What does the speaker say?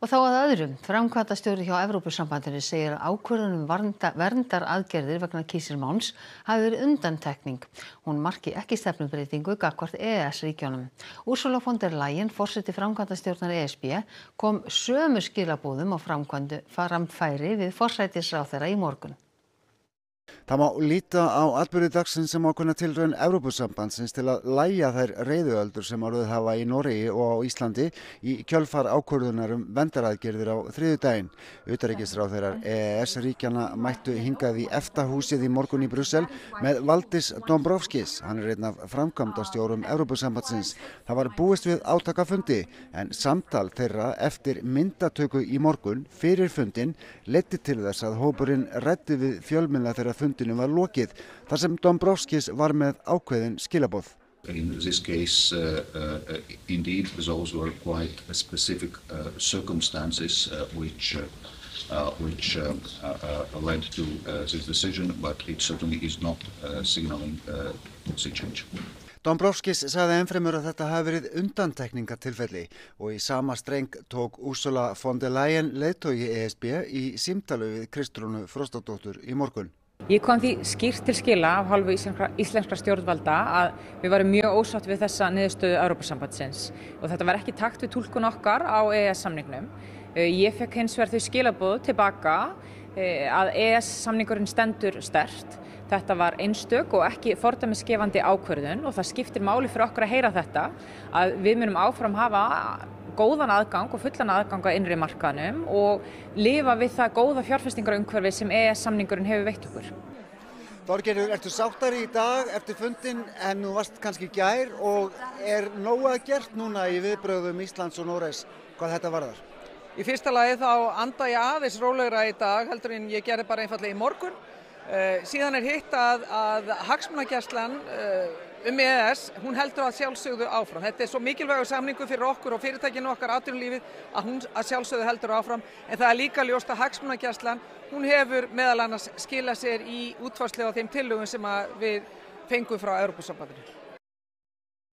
Og þá að öðru, framkvæmdastjóri hjá Evrópusambandinu segir að ákvörðun verndaraðgerðir vegna kísilmáns hafi verið undantekning. Hún marki ekki stefnubreytingu gagnvart EES-ríkjunum. Ursula von der Leyen, forseti framkvæmdastjórnar ESB, kom sömu skilaboðum á framfæri við forsætisráðherra í morgun. Það má líta á atburði dagsins sem ákveðna tilraun Evrópusambandsins til að lægja þær reiðuöldur sem orðið hafa í Noregi og á Íslandi í kjölfar ákvörðunar verndaraðgerðir á þriðjudaginn. Utanríkisráðherrar EES-ríkjanna mættu hingað í EFTA-húsið í morgun í Brussel með Valdis Dombrovskis. Hann einn af framkvæmdastjórum Evrópusambandsins. Það var búist við átakafundi en samtal þeirra eftir myndatöku í morgun fyrir fundinn leiddi til þess að hópurinn ræddi við fjölmiðla þegar fundinum var lokið, þar sem Dombrovskis var með ákveðin skilaboð. In this case, indeed, those were quite specific circumstances which led to this decision, but it certainly is not signaling policy change. Dombrovskis sagði ennfremur að þetta hafi verið undantekningatilfelli og í sama streng tók Ursula von der Leyen leiðtogi ESB í símtali við Kristrúnu Frostadóttur í morgun. Ég kom því skýrt til skila af hálfu íslenskra stjórnvalda að við varum mjög ósátt við þessa niðurstöðu Evrópusambandsins og þetta var ekki takt við túlkun okkar á EES-samningnum. Ég fekk hins vegar þau skilaboð tilbaka að EES-samningurinn stendur sterkt. Þetta var einstök og ekki fordæmisgefandi ákvörðun og það skiptir máli fyrir okkur að heyra þetta að við munum áfram hafa góðan aðgang og fullan aðgang að innri markaðnum og lifa við það góða fjárfestingarumhverfi sem EES-samningurinn hefur veitt okkur. Þorgerður, ertu sáttari í dag eftir fundinn en þú varst kannski í gær og nóg að gert núna í viðbrögðum Íslands og Noregs hvað þetta varðar? Í fyrsta lagi þá anda ég aðeins rólegra í dag heldur en ég gerði bara einfaldlega í morgun. Síðan hitt að hagsmunagæslan EES, hún heldur að sjálfsögðu áfram. Þetta svo mikilvægur samningur fyrir okkur og fyrirtækinu okkar atvinnulífið að hún að sjálfsögðu heldur áfram. En það líka ljóst að hagsmunagæslan, hún hefur meðal annars skilað sér í útfærslu á þeim tillögum sem við fengum frá Evrópusambandinu.